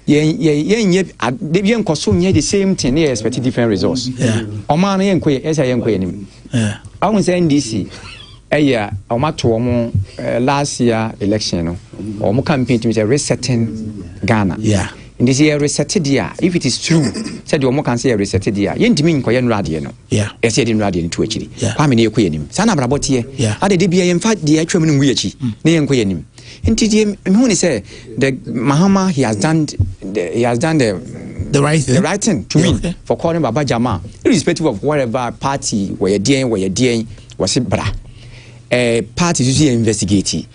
they be so near the same thing, they expect different results. Oman yen kwe esa yen kwe nim. I won't say NDC. Last year election no. Omo campaign to resetting Ghana. Yeah. In this year resetted year, if it is true, said you can say resetted year. Yen timi nkoye radio no. Yeah. E said in radio to actually. Kwa me ne ekoye nim. Sana brabot ye. Ade de bia yen fa de atwam no wiachi. Ne yen koye nim. Inti who say the Mahama he has done the right thing to me for calling Baba Jama, irrespective of whatever party where you're doing was it bra. Party usually investigate.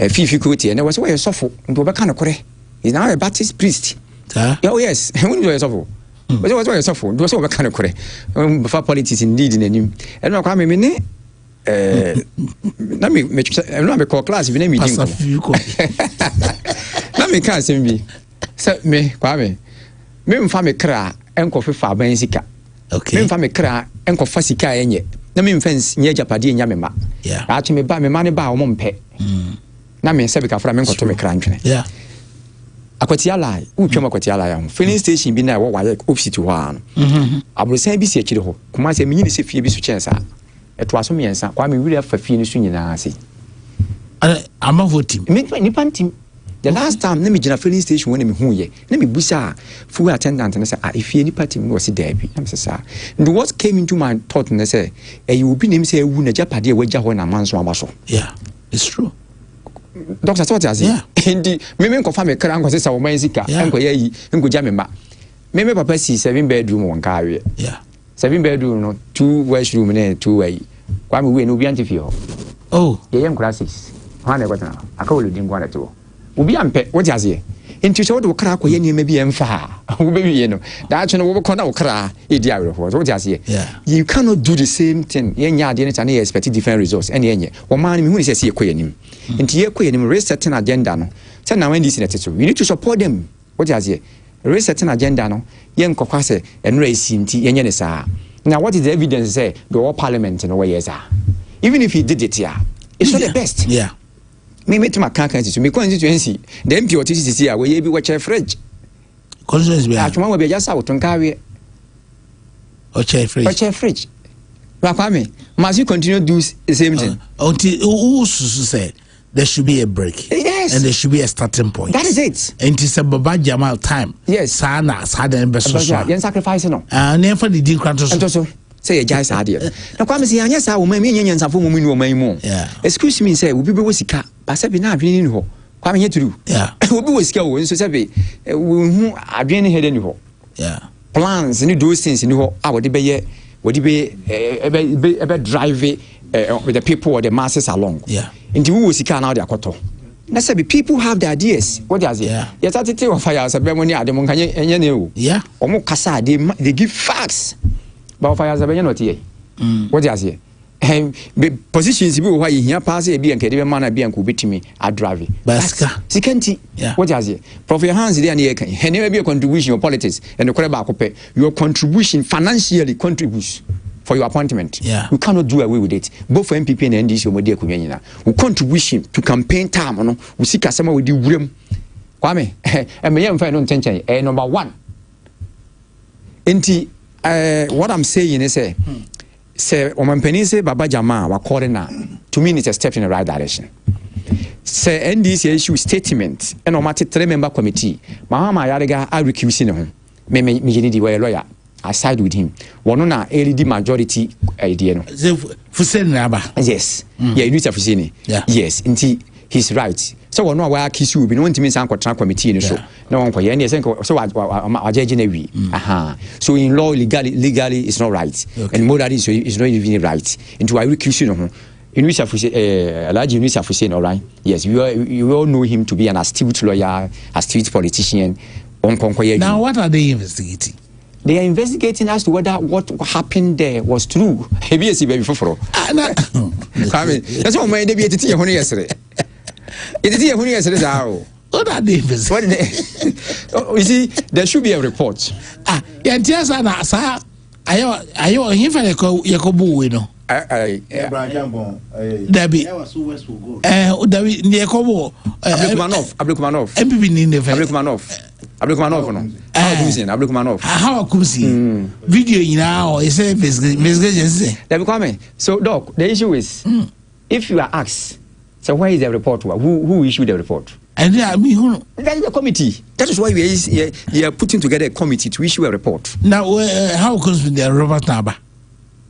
Fifi Kuti and there was where you suffer into a kind of correct. He's now a Baptist priest. Oh yes, when you suffer. But it was where you suffer. It was over kind of correct. Before politics indeed in the name. And now come in. Let me call class if you name me. Let me can't send me. Set me, Kwame. Me family cry and coffee for Bensika. Okay. Me family cry and coffee Sika enye. Na me fence near Japadi and Yamema. Yeah. I me buy me money by a mom pet. Na me Sabica from me to me crank. Yeah. Aquatiala, who came Aquatiala, filling station be now what I hope to one. I will say be said to the come I say, Minister Phoebe chance. It was me and Sam. Kwame really have for finishing in I say. I'm a voting. The last time, let me general filling station when I'm here. Let me busa full attendant and I say, if any party was a debby, I'm so and what came into my thought and I say, you will be named say, Wuna Japadi, where Jahon a man's one. Yeah, it's true. Doctor thought as yeah. Indeed, maybe confirm a crank was our Mexica and go ye and go jamma. Maybe Papa see 7-bedroom one carrier. Yeah. 7-bedroom, no 2 washroom and 2 way. Kwame we no be antifio. Oh, the young classes. One I got now. I call you didn't want it to. Ubi ampe, what is here? Into so do crack when you may be emfa. Maybe you know. That's an overcon cra, idiot. What is here? Yeah. You cannot do the same thing. Yenya didn't any expect different results. And yenye. Or man who is a queen. Into your queen, raise certain agenda. No. Tell now when this is we need to support them. What is here? Raise certain agenda. No. Yen kokase and raise in tea yenesa. Now, what is the evidence say the whole parliament in a way is even if he did it here, it's not the best. Yeah. Me meet my cancer to me constituency. The MP or TCC where you be watch a fridge. Constituency. Tomorrow will be just out on carry or chair fridge. Or chair fridge. Rakwame, must you continue to do the same thing? Until who said there should be a break. Yes. And there should be a starting point. That is it. And it's a Baba Jamal time. Yes. Sana, Sada, best. Yen sacrifice no. Never the Dean Crantos. And also, say a jazz idea. Now, come see, yes, I will make millions of women who may more. Yeah. Excuse me, say, we be with Sika, but Sabi now being in ho. Come here to do. Yeah. We'll be with skill, so Sabi, we are being here anyhow. Yeah. Plans, and you do things in ho, our debate, would be a drive with the people or the masses along. Yeah. Into who was now their koto. Let's say people have the ideas. What does it? Yeah. Yes, I tell you fire as a Bemoni at the Monkanya and you. Yeah. Omo Kasa, they give facts. But fire as a Benoti. What does it? And positions why you pass a B and Kadiva man be and could beat me at driving. Baska. Sikanti. What does it? Professor Hans, there and never be a contribution of politics and the Korebakope. Your contribution financially contributes. For your appointment, yeah. We cannot do away with it. Both for MPP and NDC, we contribution to campaign time. No, we see customer with the room. Kwame, and me find on tension. Number one. What I'm saying is, say, Oman Baba Jama, wa calling now. To me, it's a step in the right direction. Say NDC issue statement, and on 3-member committee. Mahama Yariga, I recusing him. Me need a lawyer. I side with him. One on LED majority idea. Yes. Yeah, you need to Fusini. Yes, indeed, he's right. So one know why kiss you be no intimate contract committee in the show. No one for any so I judge. Aha. So in law legally it's not right. And morally it's not even right. Into I recuse you. In which Alhaji Yunus Afuseni, all right? Yes, you all know him to be an astute lawyer, astute politician. Now what are they investigating? They are investigating as to whether what happened there was true. That's what my debate yesterday. What are they investigating? You see, there should be a report. Debbie Debbie Niekobo Abdulkumanov MPP ni never Abdulkumanov no Abdulkumanov how come see video now is a investigation. Debbie Kwame, so doc, the issue is if you are asked, so where is the report? Who issued the report? And I mean, who? That is the committee. That is why we are putting together a committee to issue a report. Now, how comes with the Robert Naba?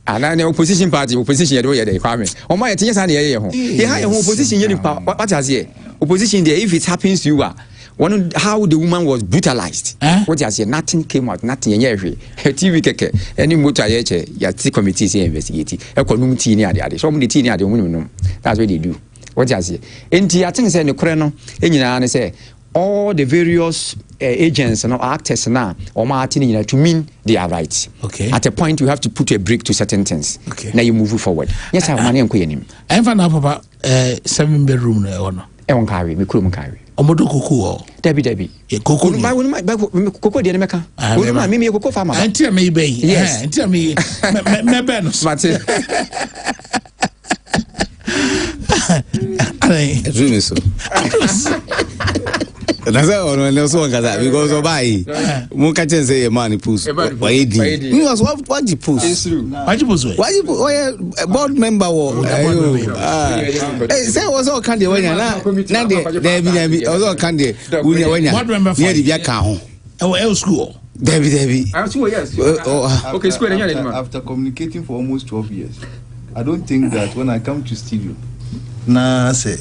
And the opposition party, opposition, they Kwame. On my attention, opposition, what has here? Opposition there, if it happens to you, one how the woman was brutalized. What has here? Nothing came out, nothing. TV keke, any motor yet committees investigating. A community near the other. So many tea near the woman. That's what they do. What you say? And I think say no kreno enyina say all the various agents and actors now or Martin to mean they are right. Okay. At a point you have to put a break to certain things. Okay. Now you move forward. Yes, I money enko yanim. I find out about 7-bedroom or no. E won carry, me kuro carry. Omodo koko. Debbie. Koko. Koko de meka. Wonu me koko farmer. Antia me be. Yes. Antia me be no. Martin. It's really so. That's all. No so because of buy. Munka chen say man push. Why did? You was what you push? Why you push? Why you board member wo? Say was all candy when na there also candy when board member near the bia ka ho. Oh, school. Debbie. Yes. Okay, school after communicating for almost 12 years. I don't think that when I come to studio, na say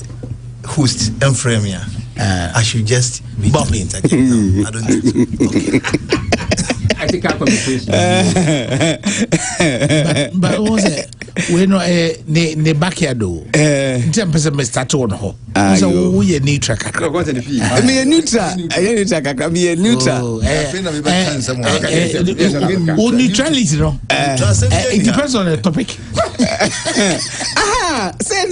host and frame here, I should just be bumping. I don't think so. Okay. I think our conversation. But what was it? We know ne backyard do. Ten percent start on ho. So we neutral kakra. What the fee? Me neutral. Neutral kakra. Me neutral. Neutrality no. It depends on the topic. Say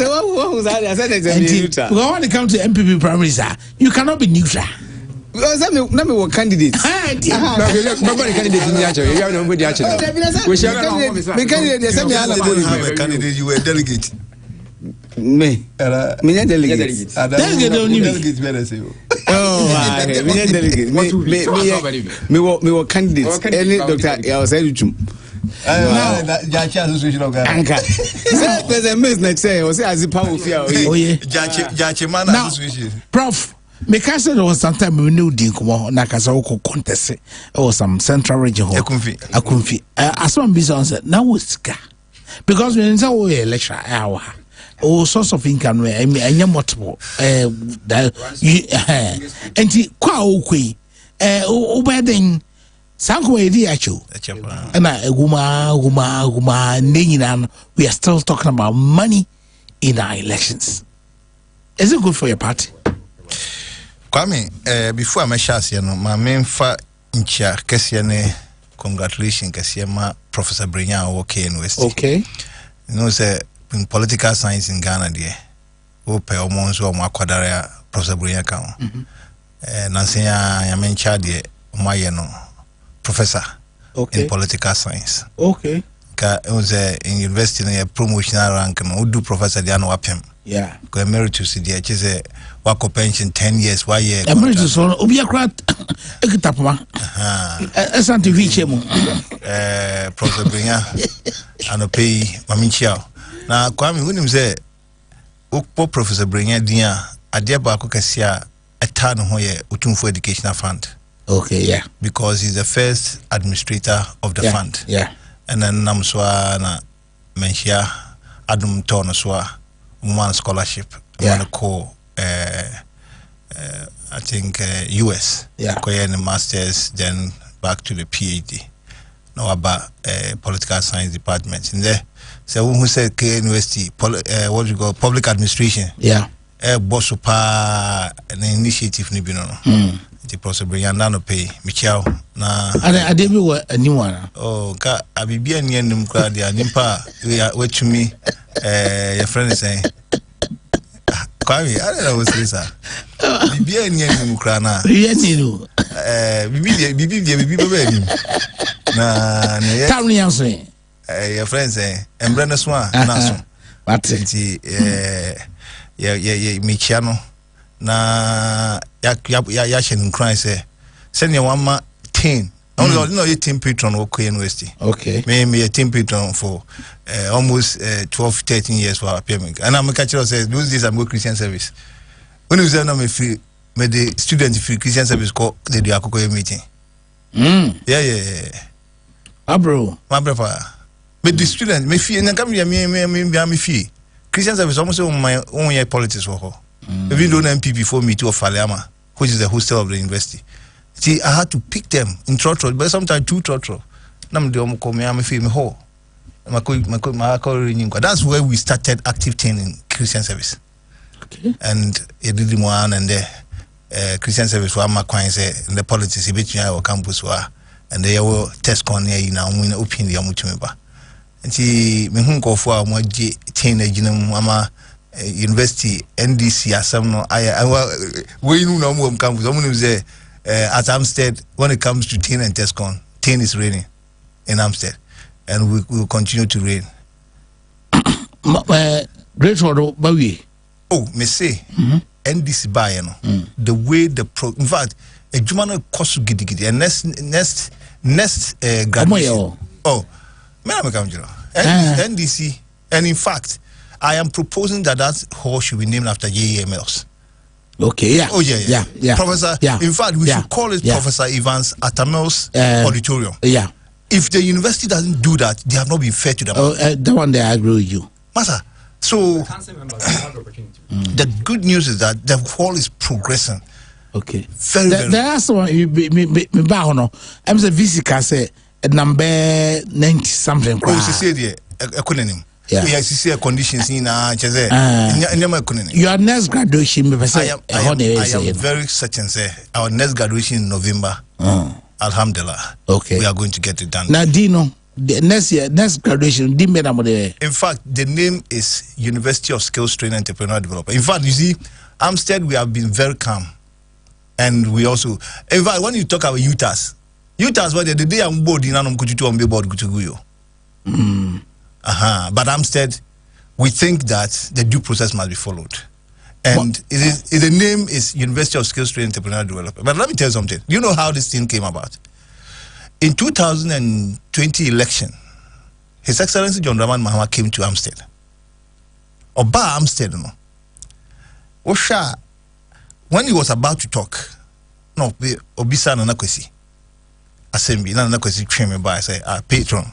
what was that? I said it's neutral. When it comes to MPP primaries, you cannot be neutral. Because let me work candidate. Nobody candidate in the actual. You have nobody actually. We shall have a candidate. You were a delegate. Me delegate. Delegate better say. Oh, me delegate. Me work candidate. Any doctor, I was saying to Jachi Association of Ghana. Anka. There's a miss next say. I say as a power fear. Oh yeah. Jachi man association. Prof. Because there was sometime we knew Dinkumo, Nakazoko contest, or some central region. Akumfi. As one business said, now was because when it's our lecture hour, all sorts of income, and multiple. And qua okay. Obeding Sanko Diacho. And Guma, Ninan, we are still talking about money in our elections. Is it good for your party? Kwame, before I shas you know, my main fa incha kesiane congratulations kesiama Professor Brenya work university. Okay. You know say in political science in Ghana there. O pe omonso o makwadare Professor Brenya kan. Nansi ya mencha there o no professor in political science. Okay. Ka it was in university na promotional rank no do professor there no wapem. Yeah. Go emeritus there chese wako pension 10 years why year emeritus so obi akra ekitapoma asante hwiche mu Professor Brenya anope maminchia na Kwame hunim say okpo Professor Brenya dia ade ba akokasi eta no ho ye utumfo educational fund. Okay, yeah, because he's the first administrator of the fund. Yeah. And then namswa na menhia adum tono swa woman scholarship. Yeah. Call I think US. Yeah. Koye the masters, then back to the PhD. No about political science department. In there, so who said K University, what you call public administration. Yeah. Boss pa an initiative ni bino. The Professor Brenya no pay Michel na. I did a new one. Oh, ka abibia ni enum kra dia nimpa we tumi your friend is saying Kwame, I don't know what to say. Bibi ni enum kra na. Yes, you know. Bibi baby na Tell me answer. your friends say embrana swa na so ati Michiano na ya shen cry say send your one ma 10 only no 18 patron or University. Okay, me a team patron for almost 12-13 years for payment, and I'm a catcher says those days I'm go Christian service. When you say no me free, me the student free Christian service call the Akoko meeting. Yeah. Bro, my brother. Me the student me fee and come here me fee. Christian service almost on my own year politics for her. Even though MPP for me to Faleama, which is the hostel of the university. See, I had to pick them in trotro, but sometimes two trotro. That's where we started active training in Christian service. Okay. And it did one and the Christian service were my coins in the politics between our campus were, and they were test corner in our opinion the Amutumba. And see, me hunko for my chain mama university NDC as some no I we know more campus. Someone say at Amstead, when it comes to tin and Tescon, tin is raining in Amstead, and we will continue to rain. Great for Bawi. Oh, me say, NDC by the way in fact, a Jumano cost giddy and next graduation. Oh, NDC, and in fact, I am proposing that hall should be named after JEMLs. Okay, yeah. Oh, yeah. Professor, in fact, we should call it Professor Evans Atamels Auditorium. Yeah. If the university doesn't do that, they have not been fair to them. That one day I agree with you. Master, so the good news is that the hall is progressing. Okay. Very. That's one, I'm the VC say number 90 something. Oh, she said, yeah, conditions in your next graduation, I am very certain, say our next graduation in November. Alhamdulillah. Okay, we are going to get it done. Now, Dino, the next graduation, in fact, the name is University of Skills Training and Entrepreneurial Development. In fact, you see, Amstead, we have been very calm, and we also, in fact, when you talk about UTAS, what the day I'm bored in Anam Kuchutu on board Kuchuguyo. But Amstead, we think that the due process must be followed. And the name is University of Skills Training and Entrepreneurial Development. But let me tell you something. Do you know how this thing came about? In 2020 election, His Excellency John Dramani Mahama came to Amstead. Oba Amstead, no. Osha, when he was about to talk, no, Obisa Nanakwesi, Assembly, Nanakwesi trained me by, say, patron.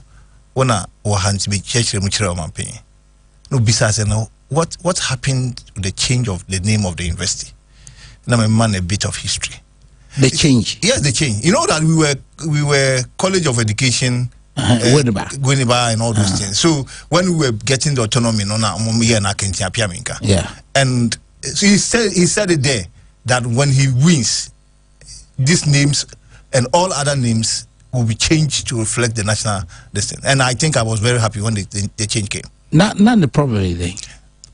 Ona wahanti be church muchira mampeni. No bisa say no. What happened to the change of the name of the university? Now my man a bit of history. The change. Yes, the change. You know that we were College of Education, Gweniba and all those things. So when we were getting the autonomy, yeah. And so he said it there that when he wins, these names and all other names will be changed to reflect the national destiny. And I think I was very happy when the change came. Not the problem then.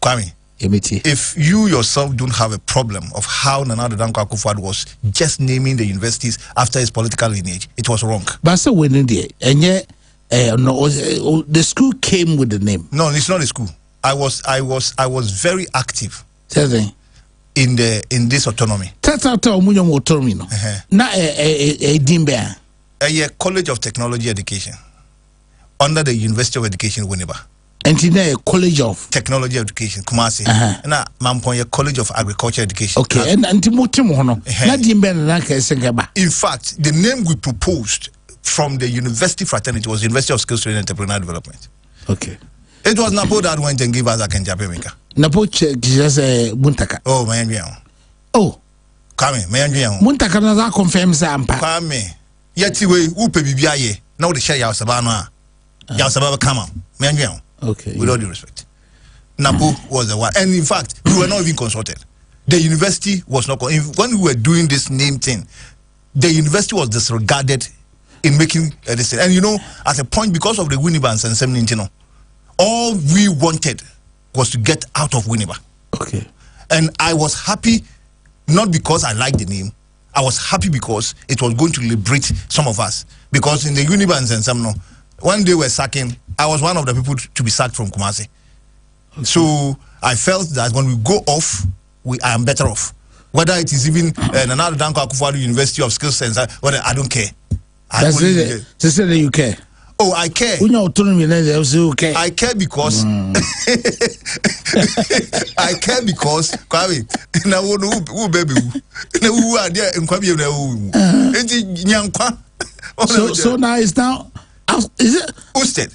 Kwame, if you yourself don't have a problem of how Nana Addo Dankwa Akufo-Addo was just naming the universities after his political lineage, it was wrong. But so when and yet, the school came with the name. No, it's not a school. I was very active in this autonomy. Autonomy, no. Not a dimbe. A College of Technology Education under the University of Education Winneba. And today, College of Technology Education, Kumasi. And Mamponya College of Agriculture Education. Okay, and Timotimono. In fact, the name we proposed from the university fraternity was University of Skills Training and Entrepreneurial Development. Okay. It was Napo that went and gave us a Kenjapemika. Napo just a Muntaka. Oh, man. Oh, Kame, man. Muntaka confirms Ampa. Kame. Yet we upe bibiaye. Now the share Yasabana. Yasababa Kama. Man. Okay. With all due respect. Napo was the one. And in fact, we were not even consulted. The university was not. When we were doing this name thing, the university was disregarded in making a decision. And you know, at a point, because of the Winnebans and 17, all we wanted was to get out of Winneba. Okay. And I was happy, not because I liked the name. I was happy because it was going to liberate some of us. Because in the Winnebans and some, when they were sacking, I was one of the people to be sacked from Kumasi. Okay. So I felt that when we go off, I am better off. Whether it is even Nana Danko Akufo-Addo University of Skills Center, whether I don't care. That's it. You care. Oh, I care. Okay. I care because I care because Kwame na who baby na who are there in Kwame na so now it's now is it Usted?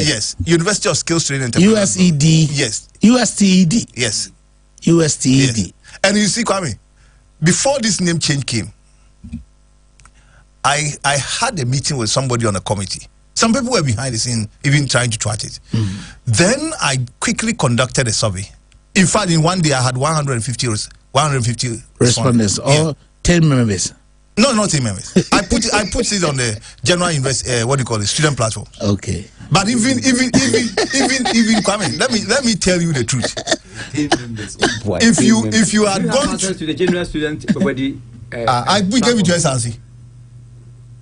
Yes. University of Skills Training USED. Yes. USTED. Yes. USTED. Yes. And you see, Kwame, before this name change came, I had a meeting with somebody on a committee. Some people were behind the scene, even trying to thwart it. Then I quickly conducted a survey. In fact, in one day, I had 150 respondents, or 10 members. No, not 10 members. I put it on the general student platform. Okay. But even Kwame, let me tell you the truth. If you had gone to the general student body, I gave it to SRC.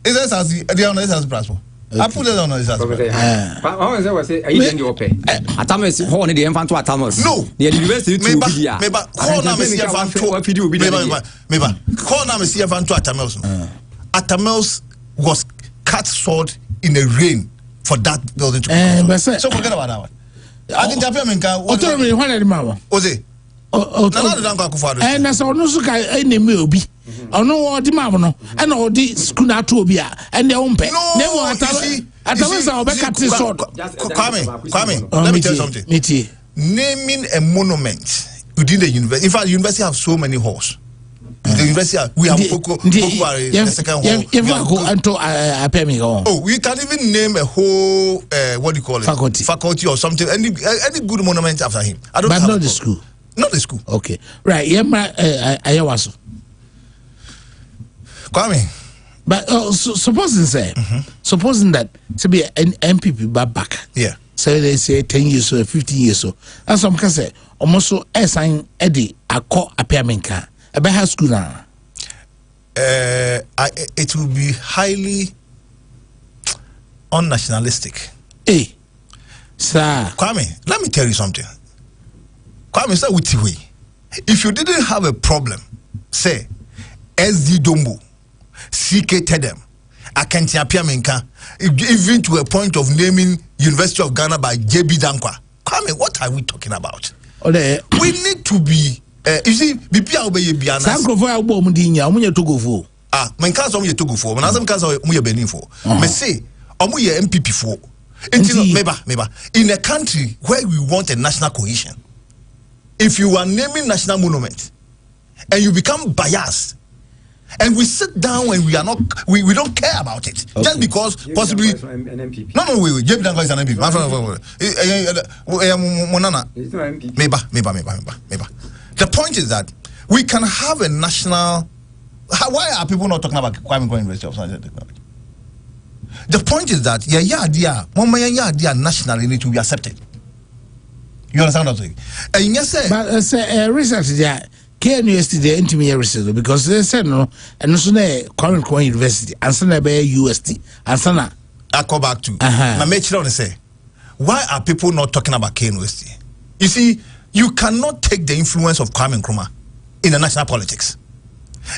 Is SRC? They are on the SRC platform. Okay. I put it on the SRC. No. The university to Atamels was cut short in the rain for that building to be so forget about that one. I think Japan Oze. And that's all no suka any maybe. I know what the mamma and all the school at Tobia and their own pay. Never Kwame, let me tell you something. Naming a monument within the university. In fact, the university have so many halls. The university we have the second hall. Oh, we can even name a whole faculty or something. Any good monument after him. I don't. But not the school. Not the school. Okay. Right. Ayawaso. Kwame. But supposing that to be an MPP back. Yeah. So they say 10 years or 15 years so. And some can say almost so assign Eddie a co appearmenka. About high school now. It will be highly unnationalistic. Hey, sir. Kwame, let me tell you something. Kwame, say with you. If you didn't have a problem, say SD Dombo, CK Tedem, Akanti Apiamenka, even to a point of naming University of Ghana by JB Dankwa. Kwame, what are we talking about? We need to be. You see, Bibia obey Biana. Sanko for Albo Mudinya, Munya to go for. My cousin to go for, when I some cousin Muya Benin for. Me say, Omuya MPP for. Until maybe in a country where we want a national cohesion, if you are naming national monument and you become biased, and we sit down and we are not, we don't care about it, okay. Just because possibly. No, wait. JB Dankwa is an MPP. Maybe. The point is that we can have a national. Why are people not talking about Kwame Nkrumah University of Science and Technology? The point is that idea nationally need to be accepted. You understand what I'm saying? And yes, sir. But research there, KNUST there into me research because they said no, and also Kwame Nkrumah University, and sana be UST, and sana. I go back to. My mate say, why are people not talking about KNUST? You see. You cannot take the influence of Kwame Nkrumah in the national politics.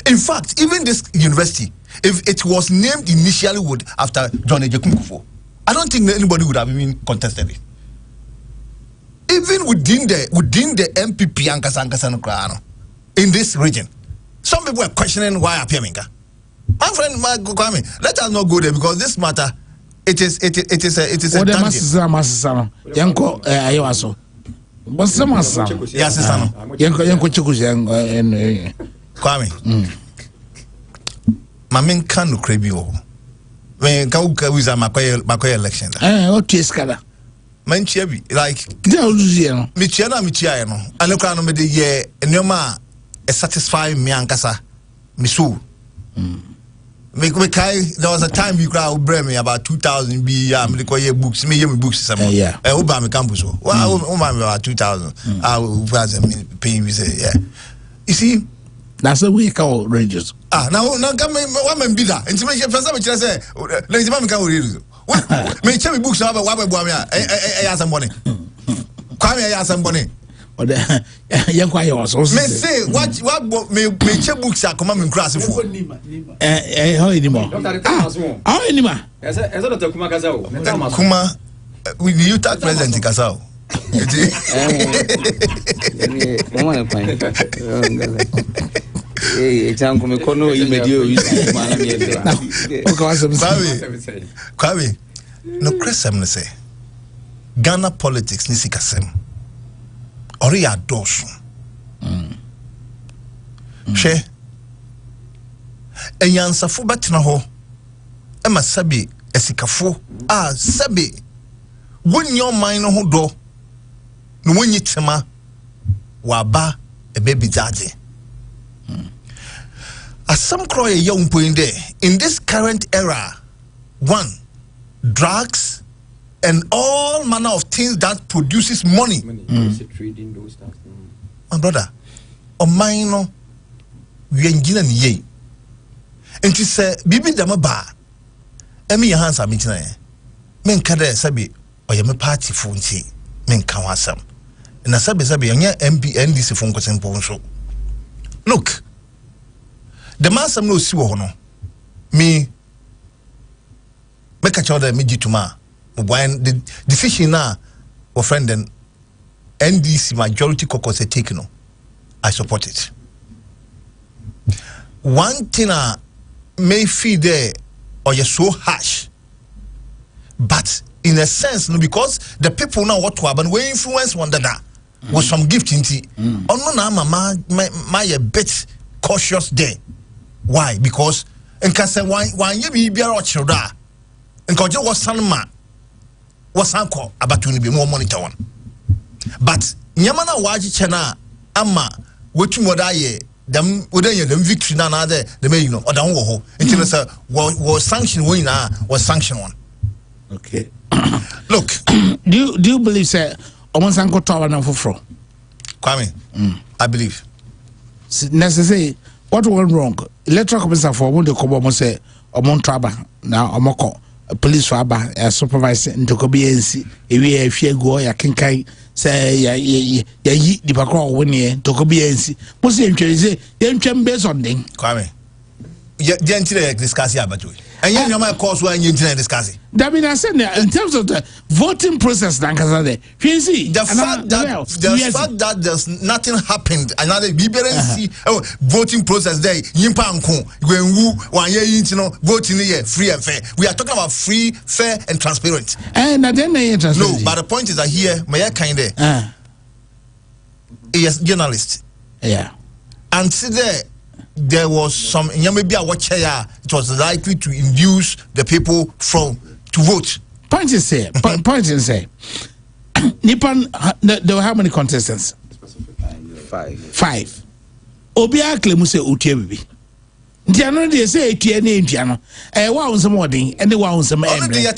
In fact, even this university, if it was named initially after John Ejekun Kufuor, I don't think anybody would have even contested it. Even within the MPP in this region, some people were questioning why Apiamenka. My friend Kwame, let us not go there because this matter it is a tangent. But some are some. Yes, Kwame. Mamin can look crazy. When Kauka was a Makoy election. What is Scala? Manchebi, like Michiano, and look around the year, and your ma a satisfying me and Casa, Misu. There was a time you crowd bring me about 2,000 books, me books some Obama campus. Well, about 2,000. I was paying you say, yeah. You see, that's a week outrageous. Now come one be that. And to make a first say, ladies, Mamma can read. Me check books now wa be boamia asambone kwame asambone ode yen kwa yo so me say what me check books akoma me nkura asefo how anymore how anymore esa Dr. Kuma kasa o Kuma we you talk president kasa o exam come kono imedio use mana miete Kwawe no cresem ne say Ghana politics ni sikasem ori ya dosu she enyansafo betena ho e ma sabi esikafo sabi wonyo man no ho do no wonyi tema waba ebebi jaje asam kroye young point there in this current era. One, drugs and all manner of things that produces money. Trading those stuff. My brother, o mine we engine ni ye. And she said, "Bibi dama ba, emi ya hansa mitina ye. Men kada sabi o ye me party funti men kawasam. Na sabi anya MP NDC funko sempo so. Look, the master no si wo ho no. Me make a child that me jituma. The decision now, our friend then NDC majority caucus taken no. I support it. One thing may feel there or you're so harsh, but in a sense, no, because the people now what to happen, we influence one another with some gift in tea. Oh no, my a bit cautious there. Why? Because in case why you be a children, and because you was sanma was uncle about to be more monitor one. But Yamana waji chena ama wetu modaye them wouldn't them victory na there the may you know or down wo until was sanction winner was sanction one. Okay. Look, do you believe say almost uncle tower na fufro? Kwame, I believe. Necessary what went wrong? Electoral commission for one the kobo say omon traba na omoko police faba supervisor into kobiensi ewi afie go ya kenkai say ya yi di pakro woni to kobiensi mo say ntweze ye ntwem based on den Kwame ye ntire discuss ya batu and you know my course when you discuss it. That mean I said in terms of the voting process the fact that there's nothing happened another voting process there voting here free and fair. We are talking about free, fair and transparent. And then no, but the point is that here my kind is journalist. Yeah. And see there was some maybe a watch here it was likely to induce the people to vote. Point is say Nippon there were how many contestants? 5. Obia claim say utie bibi. Ntiano dey say etie na ntiano. Wa won more den and wa won some embre.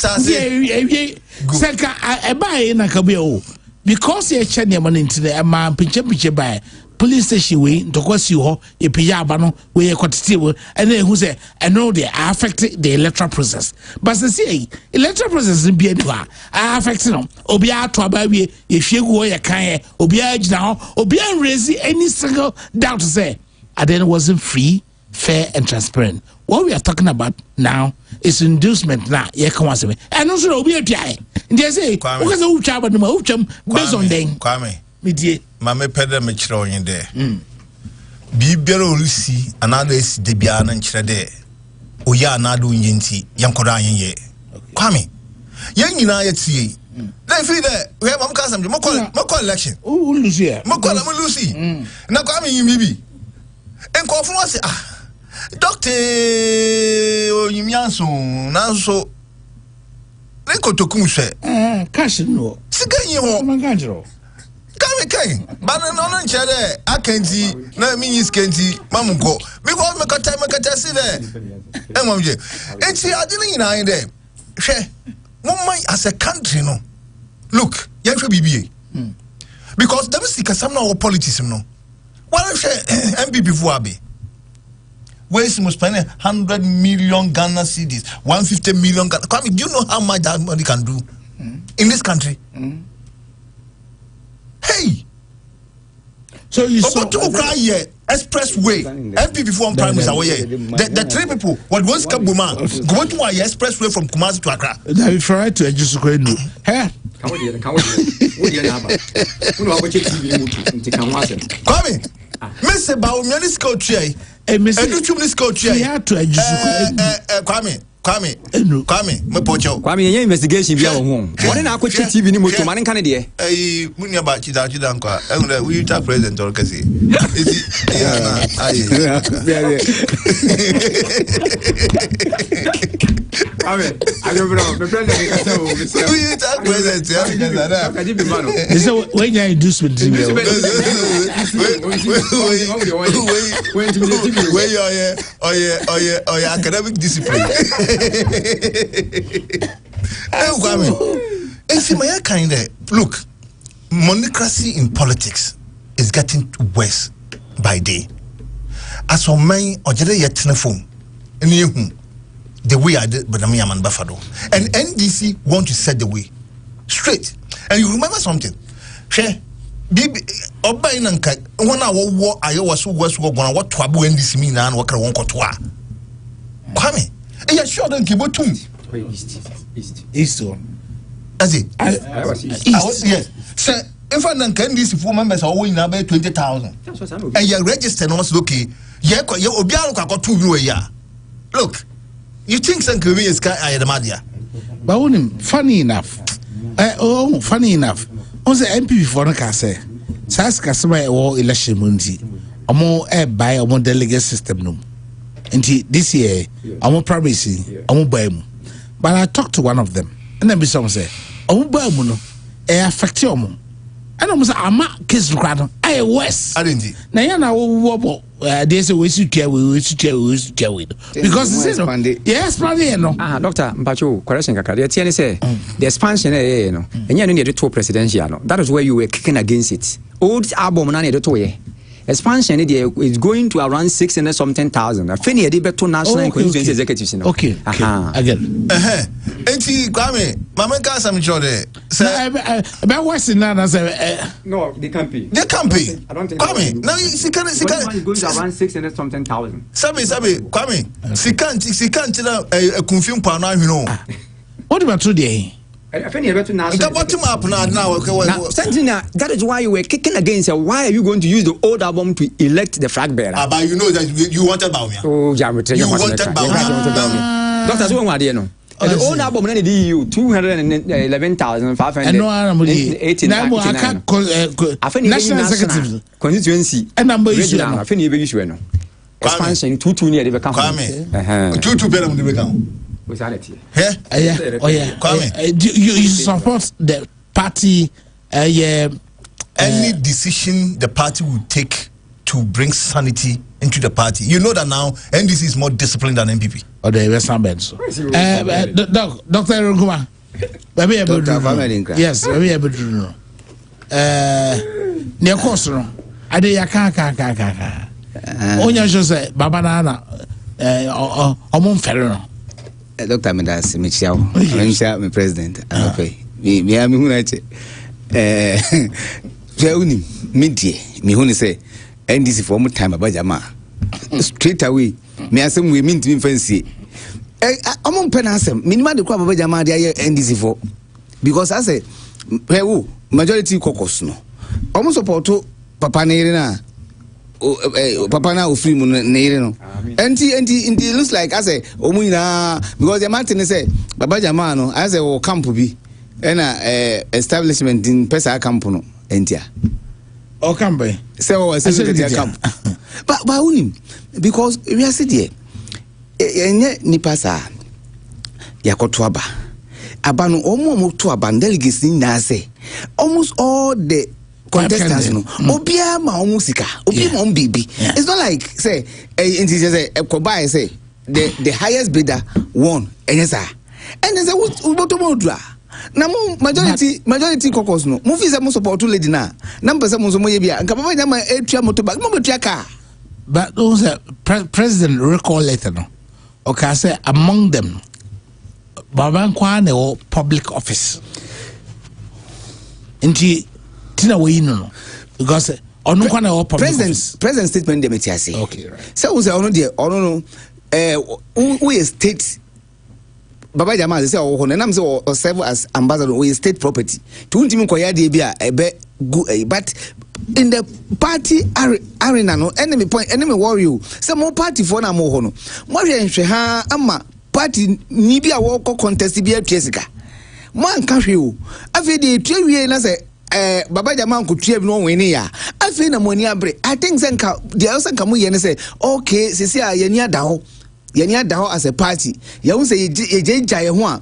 Seka e buy na ka o. Because ye che ne man ntine ma pinche buy. Police station we ntokwasi ho epiya abano we kwatitiwo and who say and know they affect the electoral process but say electoral process be anywhere affect no obi ato aba wie efiegu ho ye kan obi agina ho obi raise any single doubt say and then it wasn't free, fair and transparent. What we are talking about now is inducement now ye kan waseme and also obi apiae they say because who chaba no who based on them Kwame medie mama pede me kire onye there bibero olisi another is de bia na nkire there oya another onye nti yankoda anyenye Kwame yen nyina yetie then feel there we have am kasam mo call election who lose here mo Lucy na Kwame yimi bi enko fun wase doctor oyimianso na so leko tokum hwe cash no siganyi ho manganjiro Kami but no chere akanti na minyi skenti mamunko because me kata see there emamje enti adini nyina yin there hwe mumma as a country no look yen hwe bibie because them sika some no politics no what hwe MPP fu abi where is spending 100 million Ghana cedis, 150 million Ghana. Kwame, do you know how much that money can do in this country? Hey! So you saw expressway. MPP from Prime Minister away. The three people. What was Kabuma? Go to my expressway from Kumasi to Accra. That is right to just go in. Hey. Kwame, Mr. Baumani School Tree. Mr. School Tree. Kwame, Mepocho. Kwame, your investigation be our home. What in our TV ni moto man can de. Munya ba chida nkwa. We ta president or kasi. Kwame, I don't know. The president ka say we ta president ya. Ka ji bi mano. So when you inducement where your academic discipline. Look, monocracy in politics is getting worse by day. As for me, the way I did, but I'm Yaman Buffalo. And NDC want to set the way straight. And you remember something? Bibi Obainanka, 1 hour war, I was what Twabu NDC mean and what I won't go to. Kwame, and you're sure don't keep it too. East one. As it? Yes. Sir, if I don't can these 4 members are owing about 20,000. And you're registered also okay. Yeah, you Obialuka got 2 new a year. Look, you think some Korean sky I had a madia. But funny enough. Funny enough. On the MP for the Cassa, Saska somewhere or election munzi. A more buy a more delegate system. No. And this year, I'm a promise, I won't buy them. But I talked to one of them, and then someone say, I won't buy them, affect you. And I was a kiss grad. I was. I didn't. Now, you know, there's a way to tell because it's yes, probably no. Doctor Mpacho, correction, Kakadi, say the expansion, and you need the 2 presidential. That is where you were kicking against it. Old album, none of the 2 expansion is going to around 600,000. I think the better national constituency executives. Okay, again. Enti Kwame, Mama Kasa me chode. About what's in that as no, they can't be. They can't be. I don't think. Kwame, now Sikan going to around 600,000. Sabi, Kwame, Sikan tell a confirm pa na know. What about today? I think you're better now. That is why you were kicking against it. Why are you going to use the old album to elect the flag bearer? But you know that you wanted Baumia. Oh, you wanted Baumia. Doctor, so what do you know? The old album in the EU 211,500. And no, I'm 18. National executive constituency. And number issue. I think you issue no. Expansion 2 near the become. 2 better than the become. Yeah. You support the party. Any decision the party will take to bring sanity into the party. You know that now NDC is more disciplined than MPP. Oh, the Western Benz. Dr. Runguma. Yes, maybe able to know. Near Costro. I did a car. Only just say Babanana or Ferro. Dr. Medas, Michel, my president. Me, I'm United. Midday, me only say, and this is for more time about Jama. Straight away, me as we mean to fancy. I'm on penasem, minimum the crop of Jama, the NDC for because I say, majority caucus no. Almost support to Papa Nerina. Papa now free moon no. And it looks like I say, because the Martin say, Baba Jamano, as a camp be and establishment in Pesa Campono, Entia. Oh, camp. So I said, camp. But by him, because we are sitting here, Nipasa Yakotwaba. Abano almost to a bandeligus in Nase. Almost all the contestants no obia ma musika obi mo bibi. It's not like say Kobai say the highest bidder won and say what modra na majority caucus no mo fi say mo support lady na person mo so mo ye bia nka baba nyama etua motorbike mo betua car but those president recall letter no. Okay, I say among them, Babankwa or public office. Inti tina we no because ono kwa na president statement dem ti ase. Okay, right. So we say ono de ono no we state Baba Jama say o ho na nam say o serve as ambassador we state property. To untimi koya de bia ebe but in the party arena no enemy worry you say more party for na mo ho no mo hwe ha ama party ni bia wo contest bia tuesika man ka hwe o afi de tuwie na say Baba Jama ko tuwe no wen ya afi na mo ni abre I think senka the also come ye say okay sisi a ye ni ada ho as a party ye won say ye jai ho a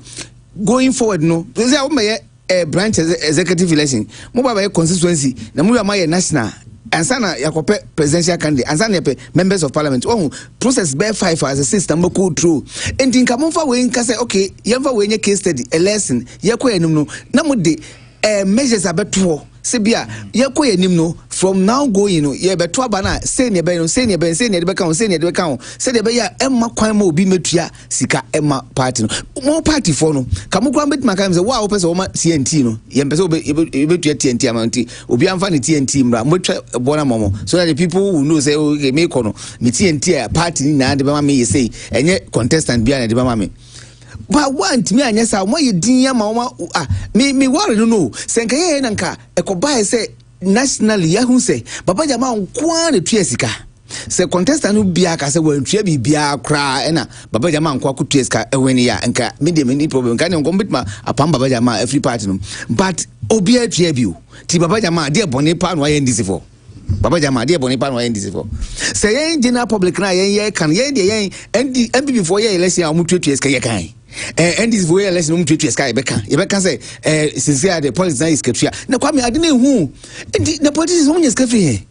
going forward no say o me branch executive election mo baba constituency na mo ma national ansana yakope presidential candidate ansana yape members of parliament process bear 5 as a system mo go through and think am fa we nka say okay yemfa we nye case study a lesson yakọ enum no na mo de measures abeto sebia yakọ enim no from now going no ye beto aba na say ne be no say ne be kan say de be ya emma kwan ma obi metua sika emma party no mo party for no kamukwa bet makam say wa opese o ma TNT no ye mpese obetua TNT amanti obi amfa ne TNT mra mo twa bona momo so that the people will know say okay me kono me TNT party ni na de be ma me say enye contestant bia na de be ma me. But want me anya sa mo ye din ya ma me worry no senka ye nanka ekoba say nationally ya hu say Baba Jama nko na tua sika say contestant no bia ka say wan tua bibia kra na Baba Jama nko tua sika eweni ya nka me de me problem kan nko bitma apam Baba Jama every party no but obi atua bio ti Baba Jama de bone pa no aye ndisi for Baba Jama de bone pa no aye ndisi for say yen general public na yen kan yen de yen MPP for yen election amu tua sika ye kan and this way let's know to sky beka say sincere the politics is ketua na kwa me ade na hu the politics won is kefi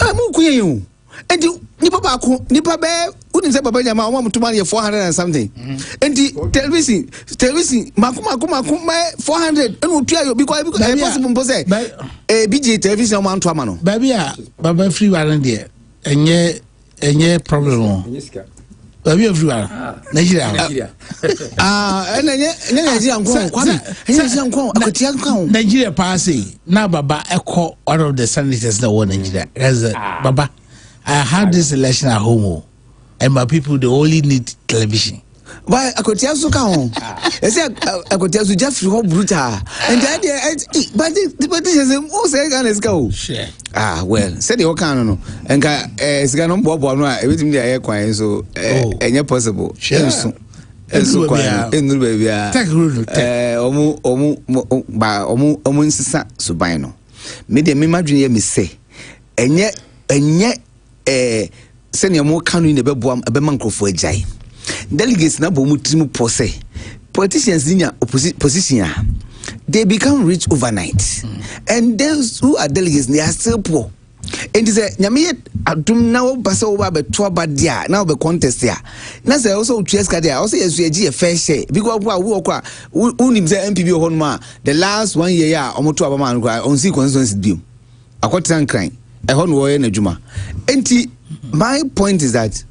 amu kuye yu and nipa ba ko nipa be unim say Baba Jama o mutuma na 400 and something and television maku 400 and otua yo because possible mpo say BJ television man to amano baby Baba free warrant there enye problem Baby everywhere. Nigeria. Nigeria pass now Baba echo one of the senators that won Nigeria. Baba, I had this election at home and my people they only need television. Why I could tell so count. I said I could tell you just for brutal. And the idea but the say let's go. Well, said the can no. And it's gonna bobo no everything dey air kwan so enye possible. So kwan enu baby omu nsisa so ban no. Me dey me madwene me say enye se ne mo kanu ne beboam ebema nkrofo agyae. Delegates na bomu trimu pose politicians in your position they become rich overnight and those who are delegates they are still poor and say nyame adum na obasa oba beto abadia na obe contest ya na say also tueska dia also yesu agi a fair share because wo kwa unim say MPB ho no the last 1 year ya omoto abama no kwa on see constituency biom akotan kran e ho no wo ye na djuma enti my point is that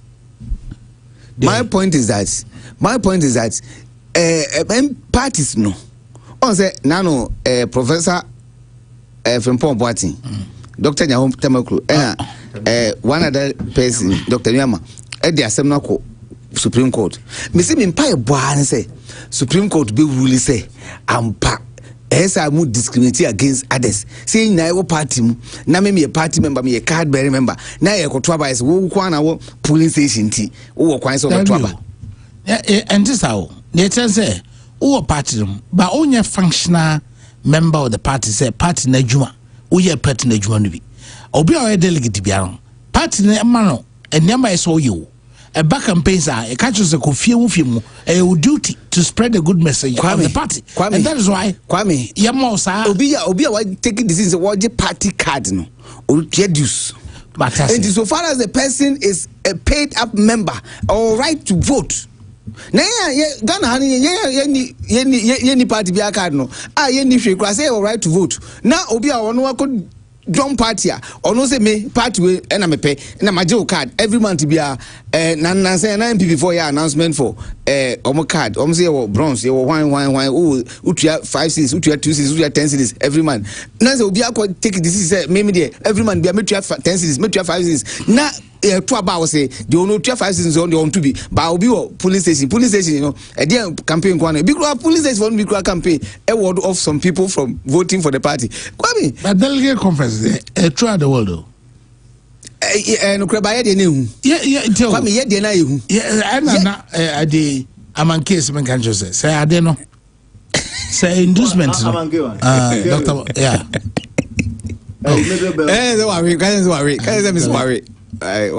parties no on say nano Professor Frimpong Boatin Dr. Nyahom Tamakru one other person Dr. Nyama the assembly ko Supreme Court me say me pay boan say Supreme Court be rule say ampa esa mu discriminate against others say na your party na me a party member me a card bearer member na e ko toaba is wo kwa na wo police station ti wo kwan so toaba and this how they say wo party but only functional member of the party say party na juma wo ye party na juma no bi obi a delegate biara party na ma no enema is so you a back campaigns are a catches a coffee a duty to spread a good message of the party. And that is why Kwame Yamosa Obia why taking this what the party card no or reduce. And so far as the person is a paid up member or right to vote. Na Ghana any party be a card no. Any free class say or right to vote. Now Obia one could drum party or no say me party we and I pay and my jail card every month be a say 9 before your announcement for omo card say bronze you wine utia 5 cities utia 2 cities utia 10 cities every month na say obi akọ take this is me there every month be me 10 cities me 5 cities na to about say the only 5 cities on the on to be but obi police station you know a campaign kwan big police station for big campaign a word of some people from voting for the party Kwame but delegate conference throughout the world though no creba ye de na hu Kwame ye de na hu na ade aman case men kan just say ade no say inducement doctor yeah worry.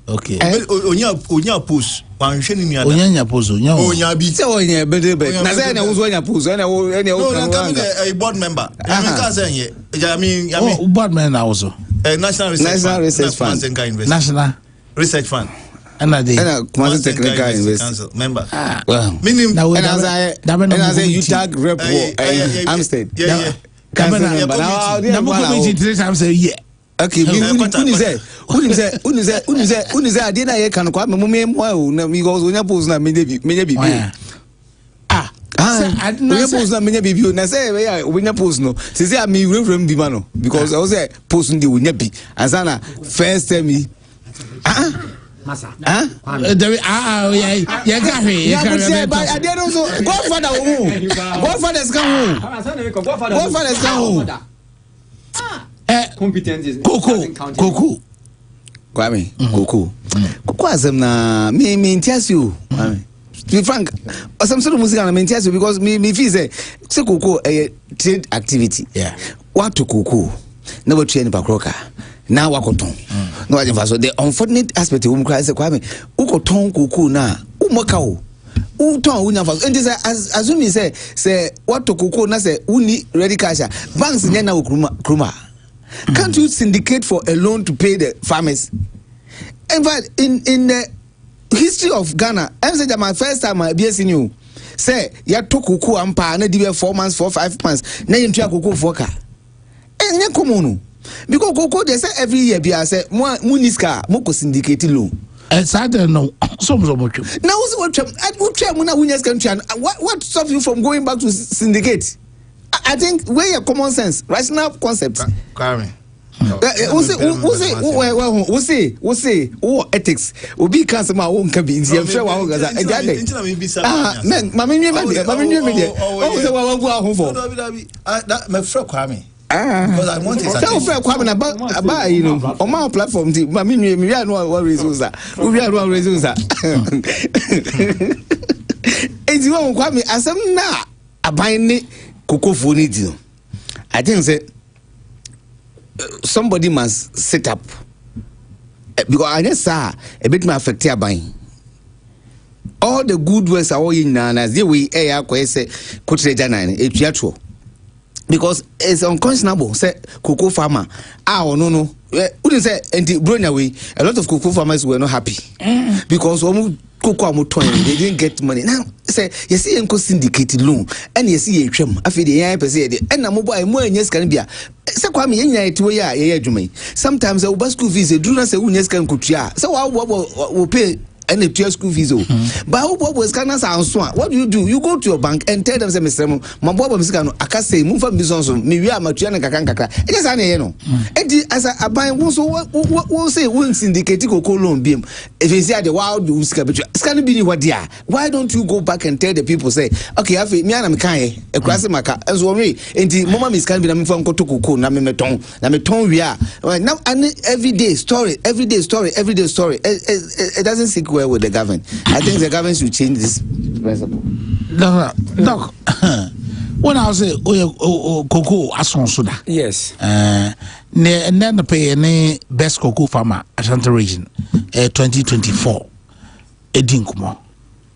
Okay. Onya post. Onya post. Onya bi. Say onya be. Na say na wo onya post. Na a board member. I mean board member also. National Research Fund. National Research Fund. And Kumasi Technical Investment member. Well, meaning and I say you tag rep Amstead. Yeah. Okay, who say I didn't hear can quite because when you post na many people. When you post na many people, na say when you post no. Say I me reference be mano because I was say posting the when be. Asana first tell me. Masa. Godfathers come home. Competencies. Coco. Kwame, Coco. Coco asem na me entias you. To be frank, some sort of music na me entias you because me feel say Coco a trade activity. Yeah. What to Coco? Never train pakroka. Now wakoton. No I so the unfortunate aspect of cry say Kwame, ukoton Coco na umoka o. Uton unya fa. And assume say what to Coco na say uni ready cash. Banks nyana kruma. Can't you syndicate for a loan to pay the farmers? In fact, in the history of Ghana, I said that my first time I be seeing you say you took kuku ampa na dibe 4 months 4-5 months na you try kuku for car. And you come on because kuku they say every year be I say muniska moko syndicate loan. I don't know. So much. Now what stops you from going back to syndicate? I think where your common sense, rational concepts. Kwame. We'll say, ethics. We'll be cancer my own cabins. I'm sure I was man, Mammy, because I want to tell Kwame about you know on my platform. Mammy, we are no what reasons that we are no reasons that. It's you Kwame as I'm now a buying Coco for you. I think say somebody must set up because I just saw a bit more affected by all the good works are all in as the way air say could say Jana because it's unconscionable say cocoa farmer no wouldn't say and bring away a lot of cocoa farmers were not happy because cocoa they didn't get money now say you see enko syndicated loan and you see atwam afi the yan per se and na mobile mo anyes kan bia say Kwame yenya etiwo ya ye adwuma sometimes the bus school fees do not say unyes kan kutua say we pay and the school fees but what was can answer what do you go to your bank and tell them say Mr. Mabwa Mr. no aka say move from business me wi amatua na kakra e just an no e as a buy won so what say won syndicate cocoa loan bim if you say the wild do scan be ni dia why don't you go back and tell the people say okay afi me ana me kan e kurase maka enso we enti mama me scan be na me fam koto cocoa na me ton wi a now everyday story it doesn't seek with the government. I think the government should change this principle. Doc, when I say cocoa asonsuda. Yes. And then the pay any best cocoa farmer Ashanti region 2024. Edinkumo.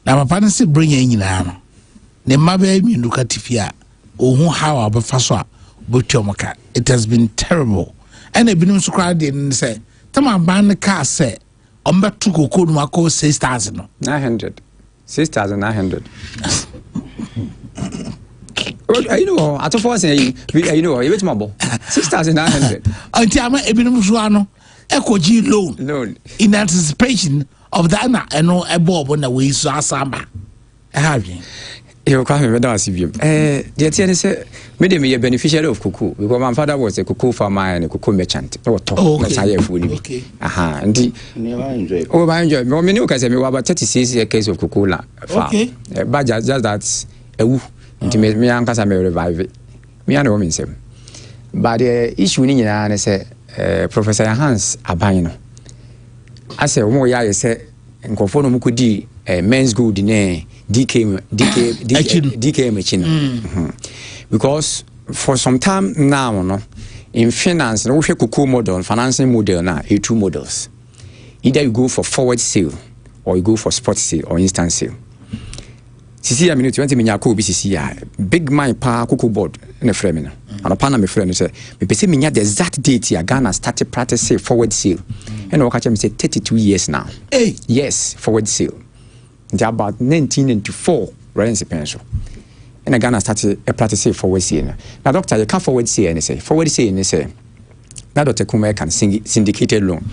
Now my partner say bring in na. Ne mabe mi nduka tifia. Ohun how abefaso botiomaka. It has been terrible. And e binum sukra de say tama ban car say Omba to cocoa no ako 6,000 900. 6,900. You know, at first, you know, it's more 6,900. Until I'm a Echo G loan in anticipation of that. I know a bob on the way so Asamba. I have you can't remember that. The attorney said, made me a beneficiary of cuckoo because my father was a cuckoo farmer and a cuckoo merchant. Okay. Aha, and I enjoy. Well, me know because I'm about 36 years case of cuckoo. Okay. But just that, intimate me and Casa may revive it. Me and the woman say. But the issue in I say, Professor Hans Abino. I say, oh, yeah, I say, and conform Mukudi, men's good in DK machine. Because for some time now, no, in finance, we have cuckoo model, financing model now, two models. Either you go for forward sale or you go for spot sale or instant sale. Sisi ya minute 20 minya ko bi sisi ya big man pa cuckoo board na frame no. And upon me friend say me pese minya the exact date ya Ghana started practice forward sale. And we catch me say 32 years now. Hey, yes, forward sale. It's about 1994 rent pension. And Ghana started a practice forward sale. Now doctor you can't forward sale and say forward sale and say that Dr. Kuma can syndicated loan.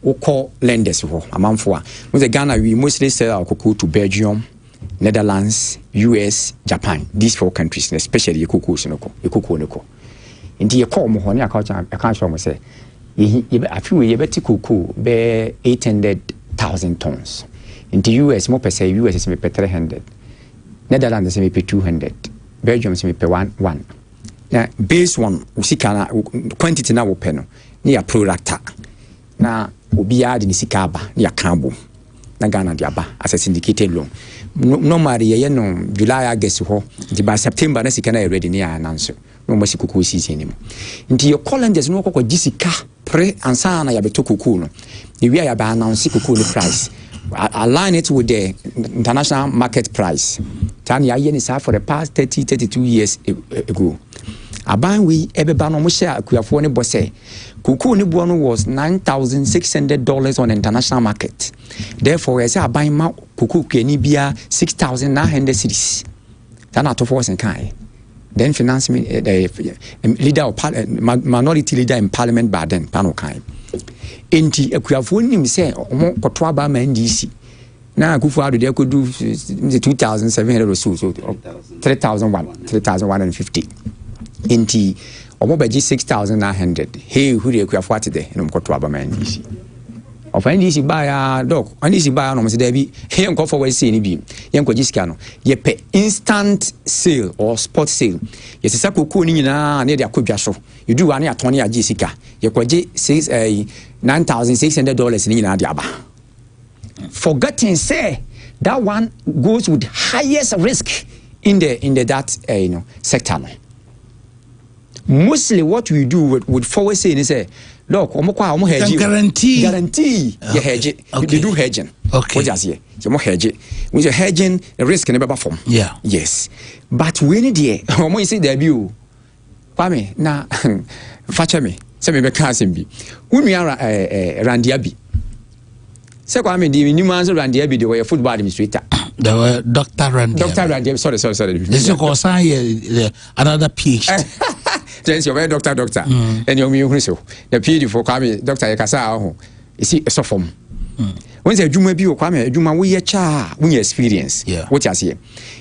We call lenders for amount for. With Ghana we mostly sell our cocoa to Belgium, Netherlands, US, Japan. These 4 countries, especially cocoa noko. Inti ye call mo honi I can't show me say I feel we better cocoa be 800,000 tons. Inti US mo per say US is me per 300. Netherlands is me per 200. Belgium is me per 1. Now base one usikana quantity na wo peno ni ya pro rata. Na obi ade ni sikaba ni ya kambo. Na Ghana diaba as a syndicated loan. Normally ye no July August ho by September na sika na ready ni ya announce no mo sikuku season ni mo nti your calendars no kokko gisika pre ansa na ya beto kuku no ni wi ya ba announce kuku ni price align it with the international market price tan ya ye ni sa for the past 32 years ago aban we ebeba no mo share akuafo ni bose kuku ni buo no was $9,600 on the international market. Therefore, I say I buy my kuku keni bia 6,900 cedis. That not to force and kind. Then finance me the leader of minority leader in parliament by then pano kind. Enti akuafo ni say omo kotwa ba ma NDC. Na akufu ado they could do 2,700 or so 3,150. Enti omo beji 6,900. Hey, who dey akuafo atide no kotwa ba ma NDC. Of NDC buy dog, NDC buy no say there be here nko for we say ni bi. Ye nko gisika no. Ye pe instant sale or spot sale. Ye sesa kokoo ni nyina na dey akodwa so. You do one atone ya gisika. Ye kwaje $9,600 ni nyina dey aba. Forgetting say that one goes with highest risk in the that sector no. Mostly what we do with forward saying is say look, omo hedge guarantee you hedge it. You do hedging. Okay. What just here? You hedge it. When you hedging, the risk can never form. Yeah. Yes. But when it there, omo you say debut. Kwame na facha me. Say me be can be. Unu ya Randiabi. Say Kwame di ni man Randiabi the way football administrator. There were Dr. Randiabi. Sorry. This is called another PhD. Just your doctor, and your mu so the PhD for Kwame Dr. Yakasa ho is he so form. When say Juma bi o Kwame Juma we cha we experience. What you say?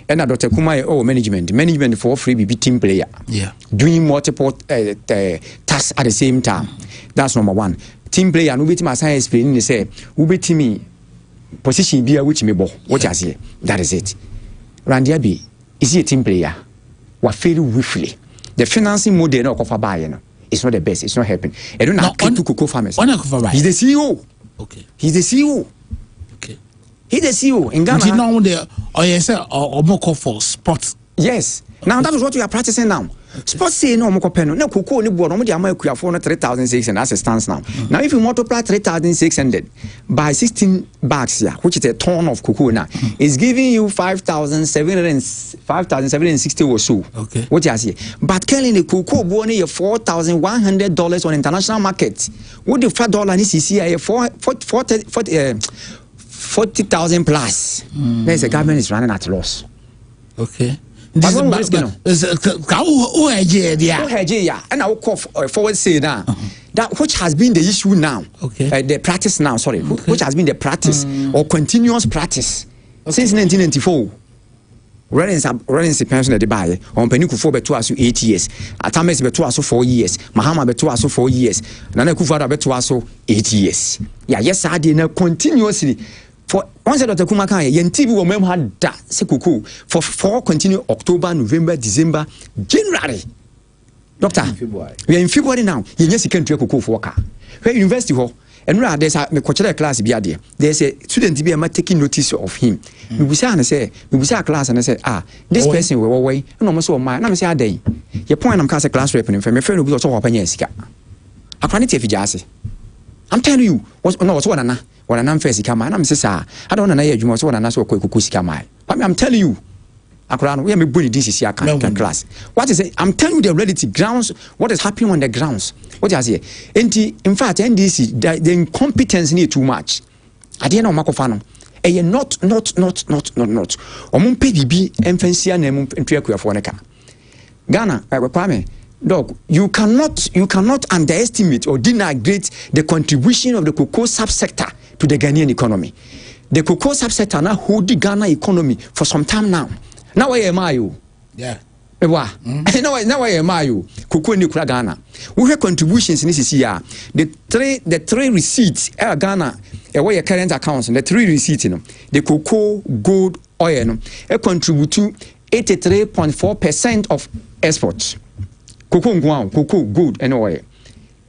And Dr. Kumai management for free be team player. Yeah. Doing multiple tasks at the same time. That's number one. Team player no bit my science explain say we be me position be which me bo. What you say? That is it. Randiabi is he a team player? What fail wiffly. The financing model no cover buy no. It's not the best. It's not helping. I don't know to cocoa farmers. He's the CEO. Okay. He's the CEO. Okay. He's the CEO in Ghana. You know the or more for sports. Yes. Now that is what we are practicing now. Sports say no more pen. No cocoa ni board. No, they are 3,600. That's a stance now. Now if you multiply 3,600 by 16 bags here, which is a ton of cocoa now, is giving you 5,760 or so. Okay. What you say? But killing the cocoa bonnie $4,100 on international market. What the $5 is here 40,000 plus. There's a government is running at loss. Okay. This is who and I will call forward say now that which has been the issue now. Okay. The practice now, sorry, which has been the practice or continuous practice since 1994. Running pension at the buy on Peniku for beto aso 8 years. Atames beto aso 4 years. Mahama beto aso 4 years. Nana Akufo-Addo beto aso 8 years. Yeah, yes, I did now continuously. For once Dr. Kumaka, Yentibi will mem had that Sekuku for 4 continue October, November, December, January. Doctor, we are in February now. Yes, you can take Kuku for worker. Where university hall. And now there's a class be there. There's a student be a taking notice of him. We will say and say, we will say a class and I say, this person will away. No more so my name say a day. Your point I'm cast a class rep and from a friend will be also open yes. I can't if you just I'm telling you, what's what an unfair come and I'm say, I don't know you must want an answer quick kusikama. But I'm telling you. We are bully this is your class. What is it? I'm telling you the reality grounds. What is happening on the grounds? What is here? In fact, NDC the incompetence need too much. At the end of Makofano, not. Omun PDB MFNC and MFNC for Neka. Ghana, Kwame, dog. You cannot underestimate or denigrate the contribution of the cocoa subsector to the Ghanaian economy. The cocoa subsector now hold the Ghana economy for some time now. Now where am I you? Yeah. Now where am I you? Cocoa ni kura Ghana. We have contributions in this year. The three receipts Ghana where your current accounts the 3 receipts the cocoa, gold, oil contribute to 83.4% of exports. Cocoa, gold and oil.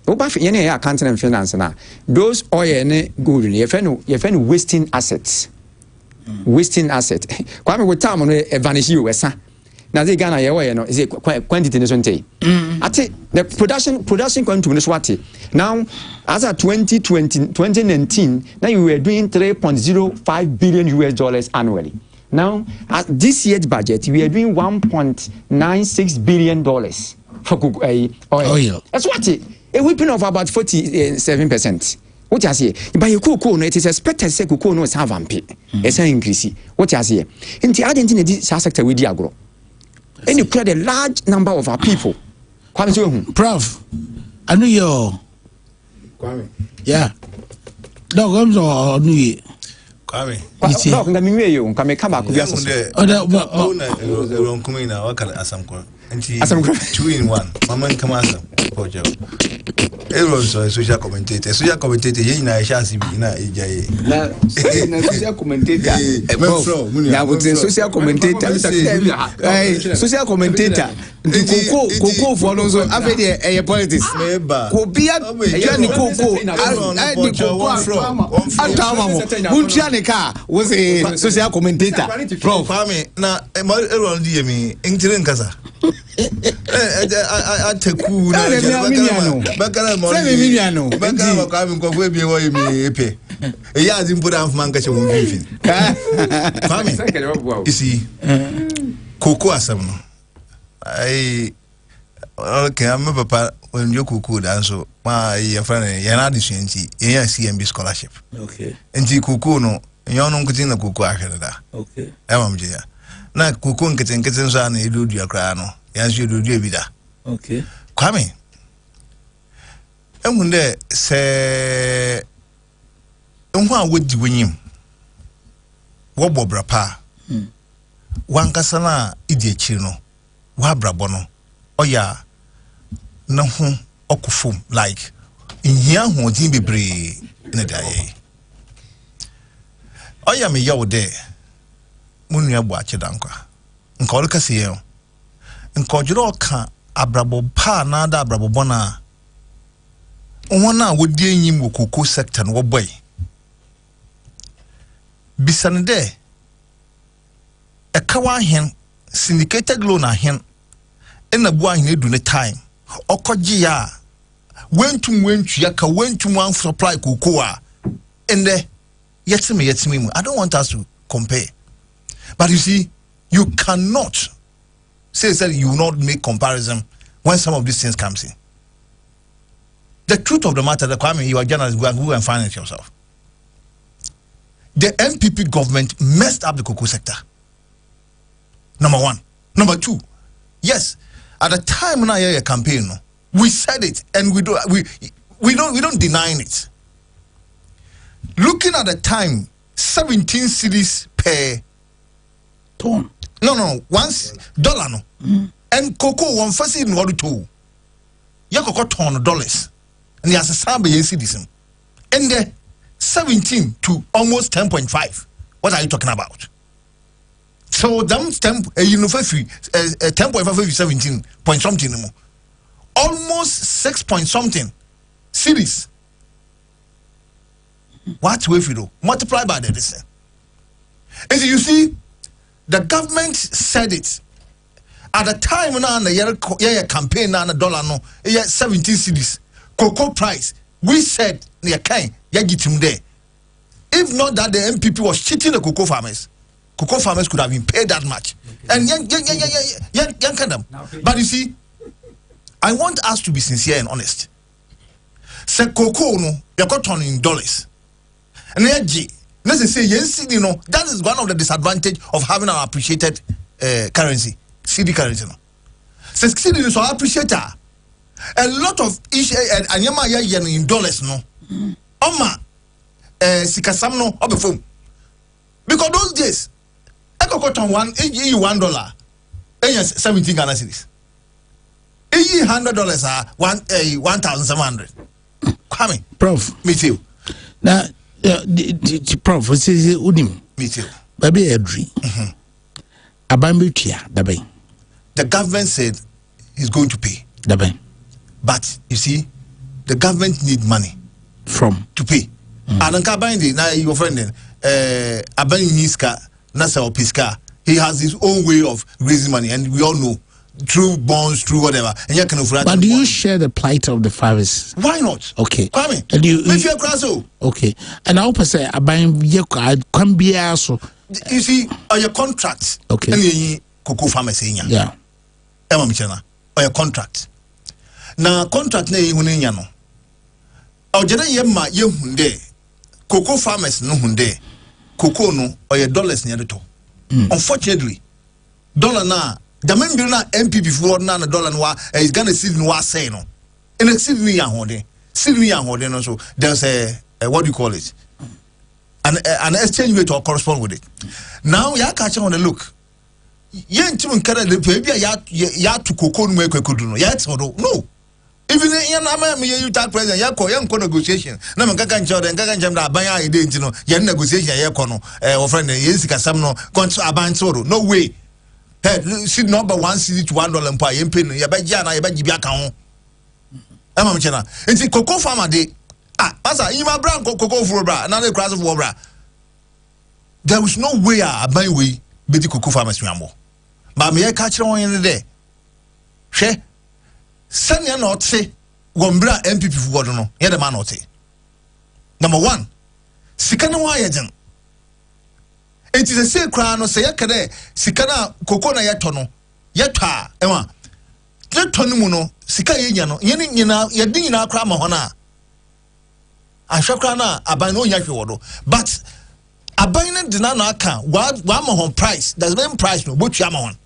Oba any accounting and finance now. Those oil and gold you find wasting assets. Wasting asset. Kwame with time on a vanish you esa. Now they Ghana is a quantity in the Ati the production quantity is what now as at 2019 now you were doing $3.05 billion annually. Now at this year's budget we are doing $1.96 billion for oil. That's what a whipping of about 47%. What you say? By your cocoa, it is expected to cocoa no have vampy. It's an increase. What you say? In the identity sector with Diagro. And you create a large number of our people. Prof, I know you. Yeah. No, comes or new. Kwame. No, I mean, you come back. Asam 2-in-1. Mama and Kamasa. Everyone's a social commentator. Social commentator, Yena Shasi, social commentator. Social commentator. Social commentator. Cocoa follows after the politics. Kobia, Johnny Coco, Munchanica was a social commentator. Prof, now, everyone, dear me, in Casa. I take cool. You see, Coco Asam. Okay, I'm a papa when you could answer my friend Yanadi CMB scholarship. Okay. And G Kukuno, Yonon Kutina Kuku Akada. Okay. Emamjia. Na Kukun Kitten San, you do your crano. Yes, you do vida. Okay. Kwame. And when they say, and what would you win him? Wobble brapa. Wankasana idiot chino. Wabra bono. Oya. No home okufum like. In here, who Jimmy Bree in a day. Oya me yaw de. Munya watch danka. Nkolka siyo. Nkojuro ka abrabo pa na da abrabo bona. Ona wodi enyim wo cocoa sector no boy. Bisanede. E kawa hen syndicated loan ahen. Na bua hin edu ne time. Okoji ya wentu ya ka wentu wan supply cocoa a. Ende yetime mu. I don't want us to compare. But you see, you cannot say that you will not make comparison when some of these things comes in. The truth of the matter, the Kwame, you are journalists, go and find it yourself. The MPP government messed up the cocoa sector. Number one. Number two, yes, at the time when I hear a campaign, we said it, and we don't deny it. Looking at the time, 17 cedis per ton. No, once dollar no. And cocoa one first in order to. Ya cocoa ton dollars. And he has a sample citizen. And the 17 to almost 10.5. What are you talking about? So them 10 10.5 17 point something more. Almost 6 point something cities. What way you do? Multiply by the distance. And so you see, the government said it at the time when the year campaign na dollar no 17 cedis cocoa price. We said near kind get him there. If not that the MPP was cheating the cocoa farmers could have been paid that much. And young them. But you see, I want us to be sincere and honest. Say cocoa no you got on in dollars. And let's say yes, you know, that is one of the disadvantage of having an appreciated currency, CD currency. No, so CD is so appreciated. A lot of in dollars, no. Oma, sikasam no obefom. Because those days, I got on $1, 17 Ghana cedis. $100 are 1,700. Coming, Prof. Me too. Now. Prof, says Udim. Me too. Baby Edri. Abambutia, Dabe. The government said he's going to pay. Dabe. But you see, the government need money to pay. And now your friend Abani Niska, Nasa or Pisca, he has his own way of raising money, and we all know. Through bonds, through whatever, and you can afford. But do you share the plight of the farmers? Why not? Okay. Kwame, and you okay. And I hope I say I can be also. You see, on your contract. Okay. And cocoa farmers saying yeah. Emma Michana, on your contract. Now contract ne hunenya no. Ojena yemma ye hunde. Cocoa farmers no hunde. Cocoa no or your dollars near the to. Unfortunately, dollar na. The member na MPP for na dollar no is gonna see no say no. In a Sydney no so there's a what do you call it? An exchange rate to correspond with it. Now ya catch on the look. Ya ntim nkara the baby ya to cocoa no ekwekodu no. Ya no. Even in you talk president ya ko negotiation. Na me kaka ncham da aban ya ide ntino ya negotiation ya ko no friend yesika sam no konto aban toro. No way. Hey, see number 1 cedi to $1 per yempe no yabagia na yabagia bi aka ho ema mchena enti cocoa farmer dey masa ima brand cocoa for bra na the cross of bra there was no way aban way be the cocoa farmers nwambo ma me ka kire won yen dey hwe sanya na ote wombra MPP for no ye the man ote number 1 sika na wa yejen. It is a say crown or say yakade, Sikana, Coco na yatono, yata, Emma. Yatonimuno, Sika yano, yading in our crama hona. I shall crana, abano yakiwodo. But a binding dinaka, one on price, there's no price, no, but yamon.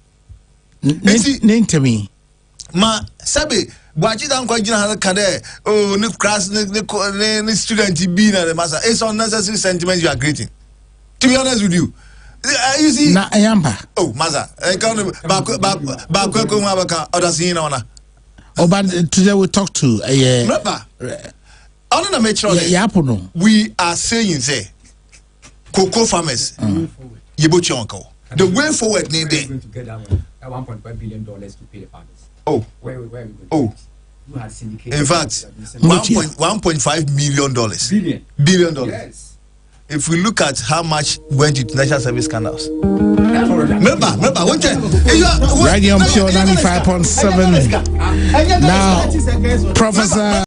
Name to me. Ma, Sabi, Waji down quite kade, oh, no class, the student be na the master. It's unnecessary sentiments you are greeting. To be honest with you, you see. Na ayamba. Oh, Maza, I can't back other scene on. Oh, but today we talk to a we are saying, say, cocoa farmers, Yibuchonko. The way forward, need they going to get that $1.5 billion to pay the farmers. Oh, where we going? Oh. In fact, $1.5 million. Billion. Yes. If we look at how much went to national service scandals. Remember, Radio Pure 95.7. Now, Professor